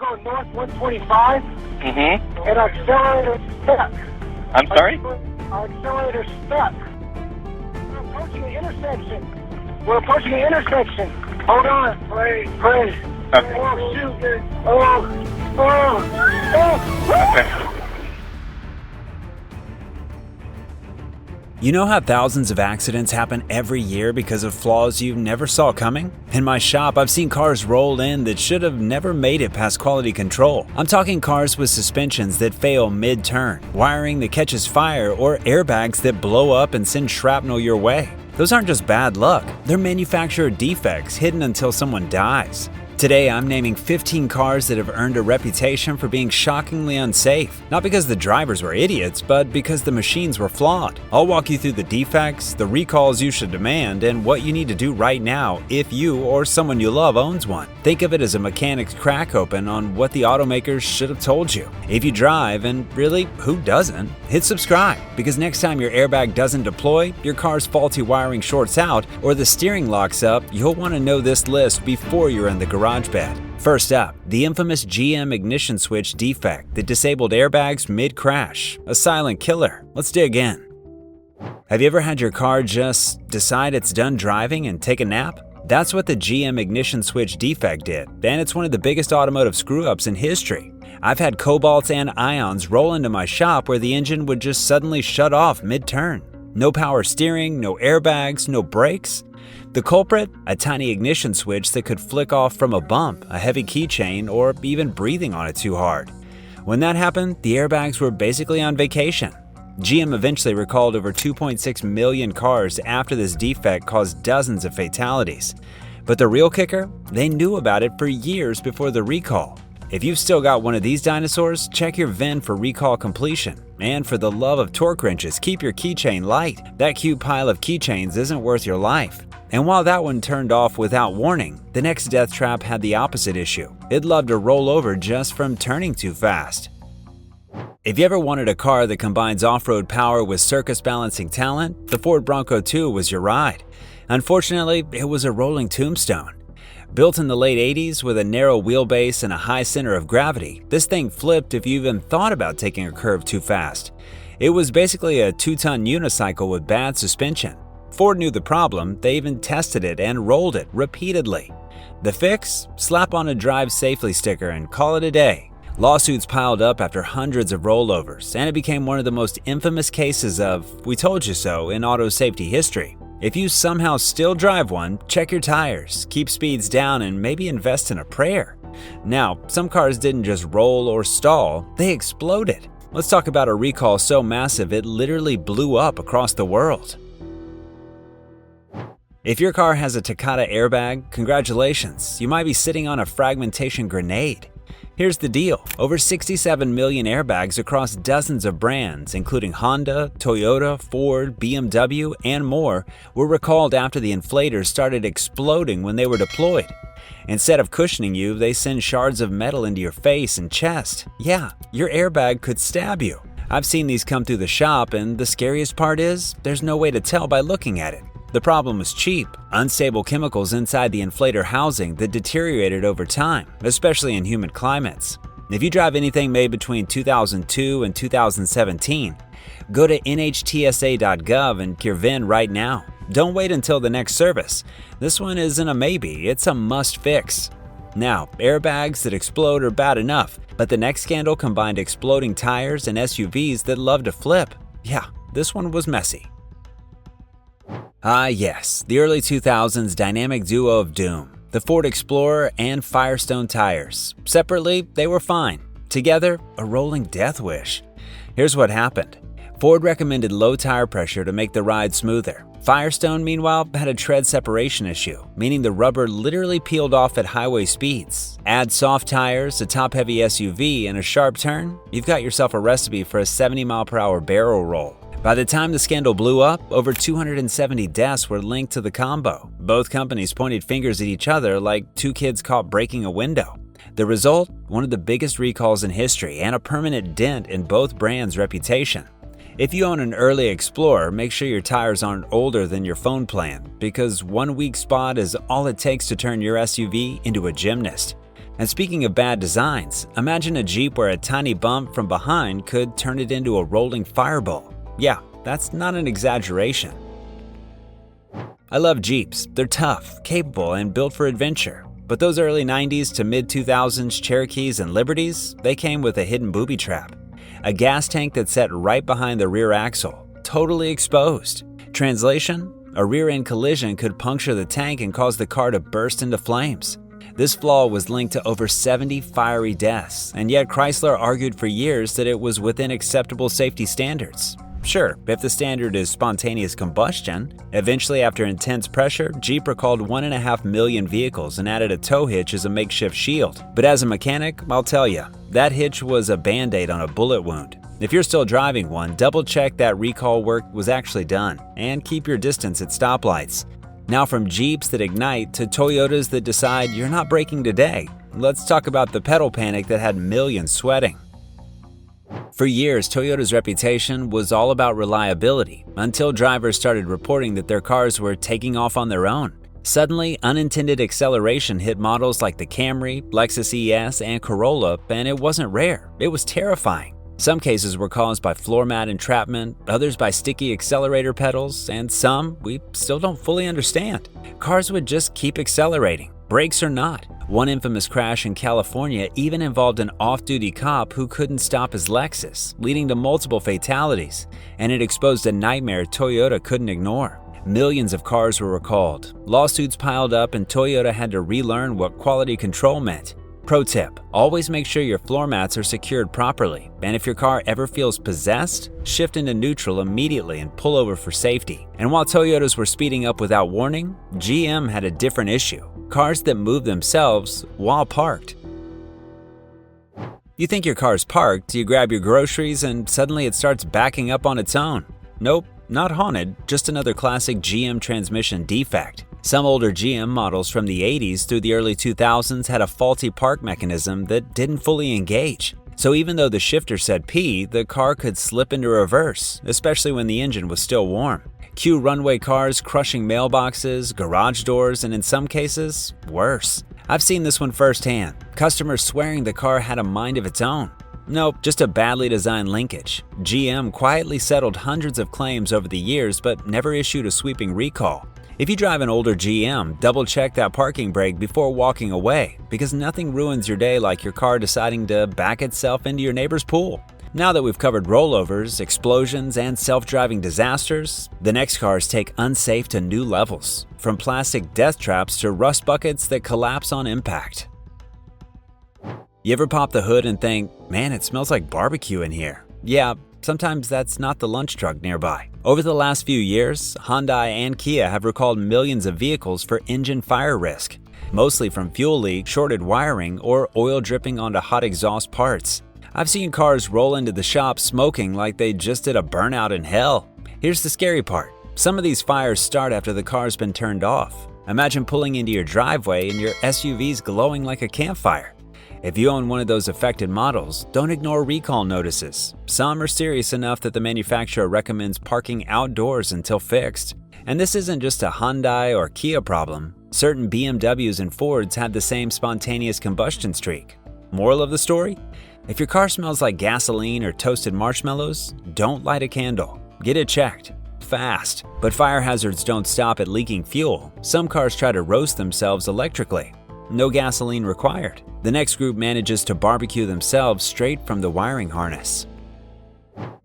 going north 125, Mm-hmm. and our accelerator stuck. I'm sorry? Our accelerator stuck. We're approaching an intersection. We're approaching an intersection. Hold on. Pray. Okay. Oh, shoot. Oh. Okay. You know how thousands of accidents happen every year because of flaws you never saw coming? In my shop, I've seen cars roll in that should have never made it past quality control. I'm talking cars with suspensions that fail mid-turn, wiring that catches fire, or airbags that blow up and send shrapnel your way. Those aren't just bad luck, they're manufacturer defects hidden until someone dies. Today, I'm naming 15 cars that have earned a reputation for being shockingly unsafe. Not because the drivers were idiots, but because the machines were flawed. I'll walk you through the defects, the recalls you should demand, and what you need to do right now if you or someone you love owns one. Think of it as a mechanic's crack open on what the automakers should have told you. If you drive, and really, who doesn't, hit subscribe, because next time your airbag doesn't deploy, your car's faulty wiring shorts out, or the steering locks up, you'll want to know this list before you're in the garage bed. First up, the infamous GM ignition switch defect that disabled airbags mid-crash. A silent killer. Let's dig in. Have you ever had your car just decide it's done driving and take a nap? That's what the GM ignition switch defect did, and it's one of the biggest automotive screw-ups in history. I've had cobalts and ions roll into my shop where the engine would just suddenly shut off mid-turn. No power steering, no airbags, no brakes. The culprit? A tiny ignition switch that could flick off from a bump, a heavy keychain, or even breathing on it too hard. When that happened, the airbags were basically on vacation. GM eventually recalled over 2.6 million cars after this defect caused dozens of fatalities. But the real kicker? They knew about it for years before the recall. If you've still got one of these dinosaurs, check your VIN for recall completion. And for the love of torque wrenches, keep your keychain light. That cute pile of keychains isn't worth your life. And while that one turned off without warning, the next death trap had the opposite issue. It loved to roll over just from turning too fast. If you ever wanted a car that combines off-road power with circus balancing talent, the Ford Bronco 2 was your ride. Unfortunately, it was a rolling tombstone. Built in the late 80s with a narrow wheelbase and a high center of gravity, this thing flipped if you even thought about taking a curve too fast. It was basically a 2-ton unicycle with bad suspension. Ford knew the problem, they even tested it and rolled it repeatedly. The fix? Slap on a drive safely sticker and call it a day. Lawsuits piled up after hundreds of rollovers, and it became one of the most infamous cases of "we told you so" in auto safety history. If you somehow still drive one, check your tires, keep speeds down, and maybe invest in a prayer. Now, some cars didn't just roll or stall, they exploded. Let's talk about a recall so massive it literally blew up across the world. If your car has a Takata airbag, congratulations, you might be sitting on a fragmentation grenade. Here's the deal, over 67 million airbags across dozens of brands, including Honda, Toyota, Ford, BMW, and more, were recalled after the inflators started exploding when they were deployed. Instead of cushioning you, they send shards of metal into your face and chest. Yeah, your airbag could stab you. I've seen these come through the shop, and the scariest part is, there's no way to tell by looking at it. The problem was cheap, unstable chemicals inside the inflator housing that deteriorated over time, especially in humid climates. If you drive anything made between 2002 and 2017, go to nhtsa.gov and your VIN right now. Don't wait until the next service. This one isn't a maybe, it's a must fix. Now, airbags that explode are bad enough, but the next scandal combined exploding tires and SUVs that love to flip. Yeah, this one was messy. Ah yes, the early 2000s dynamic duo of doom, the Ford Explorer and Firestone tires. Separately, they were fine. Together, a rolling death wish. Here's what happened. Ford recommended low tire pressure to make the ride smoother. Firestone, meanwhile, had a tread separation issue, meaning the rubber literally peeled off at highway speeds. Add soft tires, a top-heavy SUV, and a sharp turn, you've got yourself a recipe for a 70-mile-per-hour barrel roll. By the time the scandal blew up, over 270 deaths were linked to the combo. Both companies pointed fingers at each other like two kids caught breaking a window. The result? One of the biggest recalls in history and a permanent dent in both brands' reputation. If you own an early Explorer, make sure your tires aren't older than your phone plan, because one weak spot is all it takes to turn your SUV into a gymnast. And speaking of bad designs, imagine a Jeep where a tiny bump from behind could turn it into a rolling fireball. Yeah, that's not an exaggeration. I love Jeeps. They're tough, capable, and built for adventure. But those early 90s to mid-2000s Cherokees and Liberties, they came with a hidden booby trap. A gas tank that sat right behind the rear axle, totally exposed. Translation? A rear-end collision could puncture the tank and cause the car to burst into flames. This flaw was linked to over 70 fiery deaths, and yet Chrysler argued for years that it was within acceptable safety standards. Sure, if the standard is spontaneous combustion. Eventually, after intense pressure, Jeep recalled 1.5 million vehicles and added a tow hitch as a makeshift shield. But as a mechanic, I'll tell you, that hitch was a band-aid on a bullet wound. If you're still driving one, double-check that recall work was actually done, and keep your distance at stoplights. Now from Jeeps that ignite to Toyotas that decide you're not braking today, let's talk about the pedal panic that had millions sweating. For years, Toyota's reputation was all about reliability, until drivers started reporting that their cars were taking off on their own. Suddenly, unintended acceleration hit models like the Camry, Lexus ES, and Corolla, and it wasn't rare, it was terrifying. Some cases were caused by floor mat entrapment, others by sticky accelerator pedals, and some we still don't fully understand. Cars would just keep accelerating, brakes or not. One infamous crash in California even involved an off-duty cop who couldn't stop his Lexus, leading to multiple fatalities, and it exposed a nightmare Toyota couldn't ignore. Millions of cars were recalled, lawsuits piled up, and Toyota had to relearn what quality control meant. Pro tip, always make sure your floor mats are secured properly, and if your car ever feels possessed, shift into neutral immediately and pull over for safety. And while Toyotas were speeding up without warning, GM had a different issue: cars that move themselves while parked. You think your car's parked, you grab your groceries, and suddenly it starts backing up on its own. Nope, not haunted, just another classic GM transmission defect. Some older GM models from the 80s through the early 2000s had a faulty park mechanism that didn't fully engage. So even though the shifter said P, the car could slip into reverse, especially when the engine was still warm. Cue runway cars crushing mailboxes, garage doors, and in some cases, worse. I've seen this one firsthand. Customers swearing the car had a mind of its own. Nope, just a badly designed linkage. GM quietly settled hundreds of claims over the years but never issued a sweeping recall. If you drive an older GM, double-check that parking brake before walking away, because nothing ruins your day like your car deciding to back itself into your neighbor's pool. Now that we've covered rollovers, explosions, and self-driving disasters, the next cars take Unsafe to new levels, from plastic death traps to rust buckets that collapse on impact. You ever pop the hood and think, man, it smells like barbecue in here? Yeah, sometimes that's not the lunch truck nearby. Over the last few years, Hyundai and Kia have recalled millions of vehicles for engine fire risk, mostly from fuel leak, shorted wiring, or oil dripping onto hot exhaust parts. I've seen cars roll into the shop smoking like they just did a burnout in hell. Here's the scary part. Some of these fires start after the car's been turned off. Imagine pulling into your driveway and your SUV's glowing like a campfire. If you own one of those affected models, don't ignore recall notices. Some are serious enough that the manufacturer recommends parking outdoors until fixed. And this isn't just a Hyundai or Kia problem. Certain BMWs and Fords have the same spontaneous combustion streak. Moral of the story? If your car smells like gasoline or toasted marshmallows, don't light a candle. Get it checked. Fast. But fire hazards don't stop at leaking fuel. Some cars try to roast themselves electrically. No gasoline required. The next group manages to barbecue themselves straight from the wiring harness.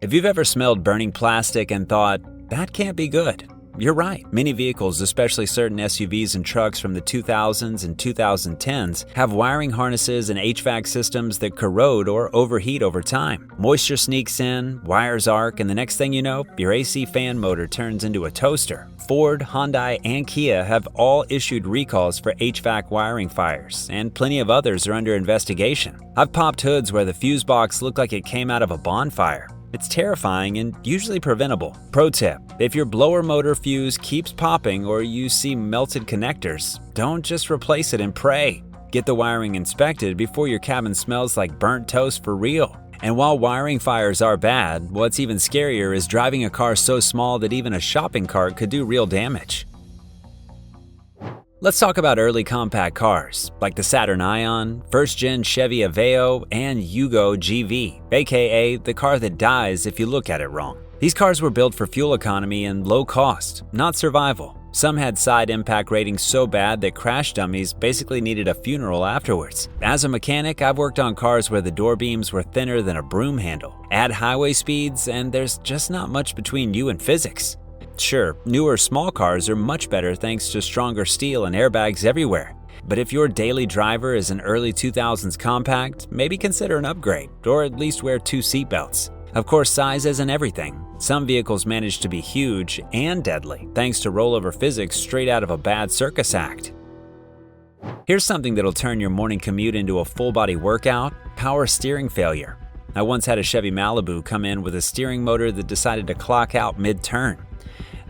If you've ever smelled burning plastic and thought, that can't be good, you're right. Many vehicles, especially certain SUVs and trucks from the 2000s and 2010s, have wiring harnesses and HVAC systems that corrode or overheat over time. Moisture sneaks in, wires arc, and the next thing you know, your AC fan motor turns into a toaster. Ford, Hyundai, and Kia have all issued recalls for HVAC wiring fires, and plenty of others are under investigation. I've popped hoods where the fuse box looked like it came out of a bonfire. It's terrifying and usually preventable. Pro tip, if your blower motor fuse keeps popping or you see melted connectors, don't just replace it and pray. Get the wiring inspected before your cabin smells like burnt toast for real. And while wiring fires are bad, what's even scarier is driving a car so small that even a shopping cart could do real damage. Let's talk about early compact cars, like the Saturn Ion, first-gen Chevy Aveo, and Yugo GV, aka the car that dies if you look at it wrong. These cars were built for fuel economy and low cost, not survival. Some had side impact ratings so bad that crash dummies basically needed a funeral afterwards. As a mechanic, I've worked on cars where the door beams were thinner than a broom handle. Add highway speeds, and there's just not much between you and physics. Sure, newer small cars are much better thanks to stronger steel and airbags everywhere. But if your daily driver is an early 2000s compact, maybe consider an upgrade, or at least wear 2 seatbelts. Of course, size isn't everything. Some vehicles manage to be huge and deadly thanks to rollover physics straight out of a bad circus act. Here's something that'll turn your morning commute into a full-body workout: power steering failure. I once had a Chevy Malibu come in with a steering motor that decided to clock out mid-turn.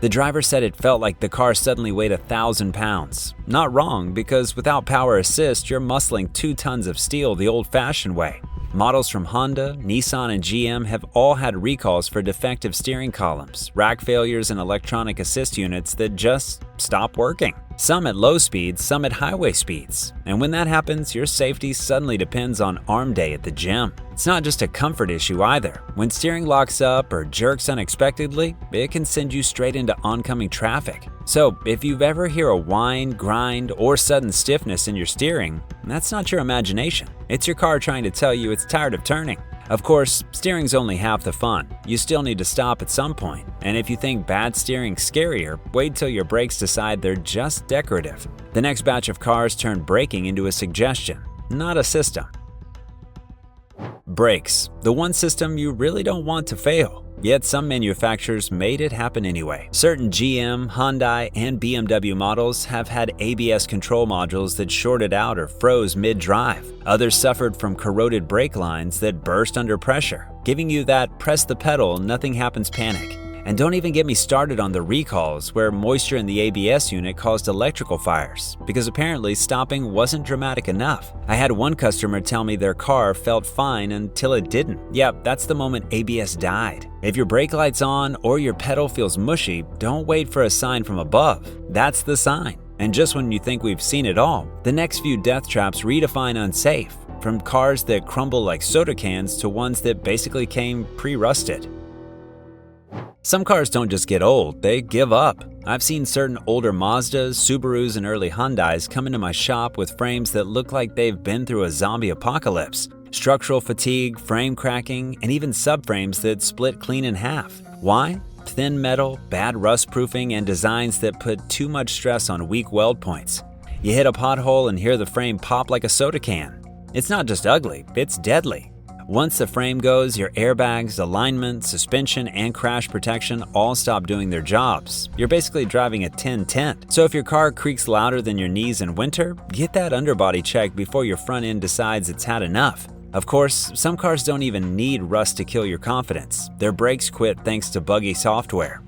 The driver said it felt like the car suddenly weighed 1,000 pounds. Not wrong, because without power assist, you're muscling 2 tons of steel the old-fashioned way. Models from Honda, Nissan, and GM have all had recalls for defective steering columns, rack failures, and electronic assist units that just stop working. Some at low speeds, some at highway speeds. And when that happens, your safety suddenly depends on arm day at the gym. It's not just a comfort issue either. When steering locks up or jerks unexpectedly, it can send you straight into oncoming traffic. So if you've ever hear a whine, grind, or sudden stiffness in your steering, that's not your imagination. It's your car trying to tell you it's tired of turning. Of course, steering's only half the fun. You still need to stop at some point. And if you think bad steering's scarier, wait till your brakes decide they're just decorative. The next batch of cars turn braking into a suggestion, not a system. Brakes, the one system you really don't want to fail. Yet some manufacturers made it happen anyway. Certain GM, Hyundai, and BMW models have had ABS control modules that shorted out or froze mid-drive. Others suffered from corroded brake lines that burst under pressure, giving you that press the pedal, nothing happens panic. And don't even get me started on the recalls where moisture in the ABS unit caused electrical fires, because apparently stopping wasn't dramatic enough. I had one customer tell me their car felt fine until it didn't. Yep, that's the moment ABS died. If your brake light's on or your pedal feels mushy, don't wait for a sign from above. That's the sign. And just when you think we've seen it all, the next few death traps redefine unsafe, from cars that crumble like soda cans to ones that basically came pre-rusted. Some cars don't just get old, they give up. I've seen certain older Mazdas, Subarus, and early Hyundais come into my shop with frames that look like they've been through a zombie apocalypse. Structural fatigue, frame cracking, and even subframes that split clean in half. Why? Thin metal, bad rust proofing, and designs that put too much stress on weak weld points. You hit a pothole and hear the frame pop like a soda can. It's not just ugly, it's deadly. Once the frame goes, your airbags, alignment, suspension, and crash protection all stop doing their jobs. You're basically driving a tin tent. So if your car creaks louder than your knees in winter, get that underbody checked before your front end decides it's had enough. Of course, some cars don't even need rust to kill your confidence. Their brakes quit thanks to buggy software.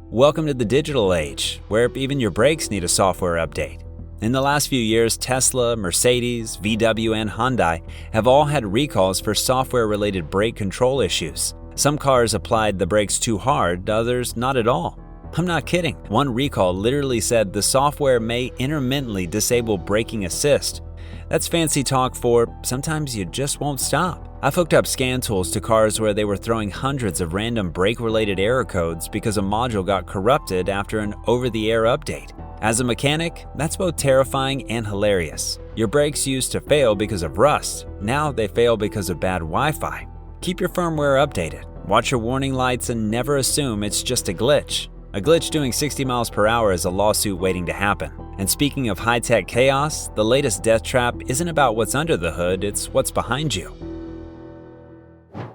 Welcome to the digital age, where even your brakes need a software update. In the last few years, Tesla, Mercedes, VW, and Hyundai have all had recalls for software-related brake control issues. Some cars applied the brakes too hard, others not at all. I'm not kidding. One recall literally said the software may intermittently disable braking assist. That's fancy talk for sometimes you just won't stop. I've hooked up scan tools to cars where they were throwing hundreds of random brake-related error codes because a module got corrupted after an over-the-air update. As a mechanic, that's both terrifying and hilarious. Your brakes used to fail because of rust. Now they fail because of bad Wi-Fi. Keep your firmware updated. Watch your warning lights and never assume it's just a glitch. A glitch doing 60 miles per hour is a lawsuit waiting to happen. And speaking of high-tech chaos, the latest death trap isn't about what's under the hood, it's what's behind you.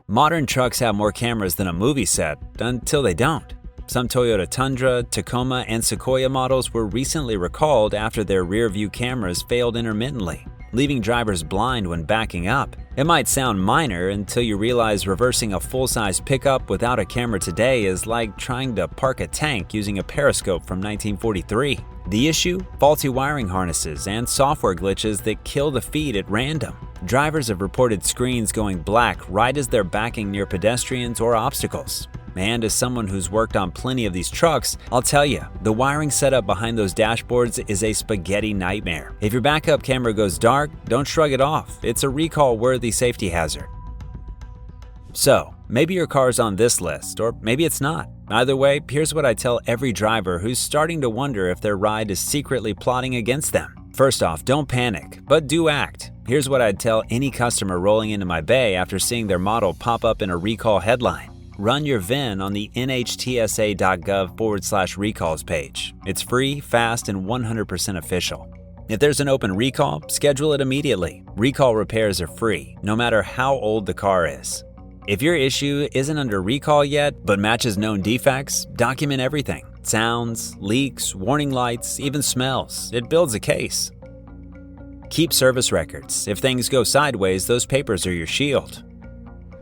Modern trucks have more cameras than a movie set, until they don't. Some Toyota Tundra, Tacoma, and Sequoia models were recently recalled after their rear-view cameras failed intermittently, leaving drivers blind when backing up. It might sound minor until you realize reversing a full-size pickup without a camera today is like trying to park a tank using a periscope from 1943. The issue? Faulty wiring harnesses and software glitches that kill the feed at random. Drivers have reported screens going black right as they're backing near pedestrians or obstacles. And as someone who's worked on plenty of these trucks, I'll tell you, the wiring setup behind those dashboards is a spaghetti nightmare. If your backup camera goes dark, don't shrug it off. It's a recall-worthy safety hazard. So, maybe your car's on this list, or maybe it's not. Either way, here's what I tell every driver who's starting to wonder if their ride is secretly plotting against them. First off, don't panic, but do act. Here's what I'd tell any customer rolling into my bay after seeing their model pop up in a recall headline. Run your VIN on the nhtsa.gov/recalls page. It's free, fast, and 100% official. If there's an open recall, schedule it immediately. Recall repairs are free, no matter how old the car is. If your issue isn't under recall yet, but matches known defects, document everything. Sounds, leaks, warning lights, even smells. It builds a case. Keep service records. If things go sideways, those papers are your shield.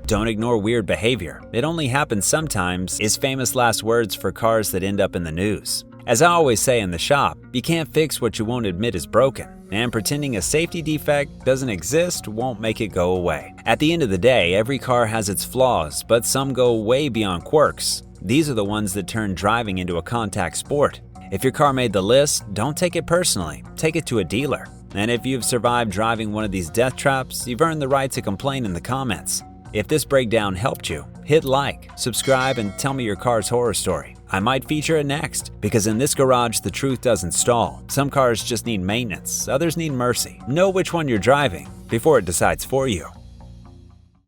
Don't ignore weird behavior. It only happens sometimes is famous last words for cars that end up in the news. As I always say in the shop, you can't fix what you won't admit is broken, and pretending a safety defect doesn't exist won't make it go away. At the end of the day, every car has its flaws, but some go way beyond quirks. These are the ones that turn driving into a contact sport. If your car made the list, don't take it personally. Take it to a dealer. And if you've survived driving one of these death traps, you've earned the right to complain in the comments. If this breakdown helped you, hit like, subscribe, and tell me your car's horror story. I might feature it next, because in this garage the truth doesn't stall. Some cars just need maintenance, others need mercy. Know which one you're driving before it decides for you.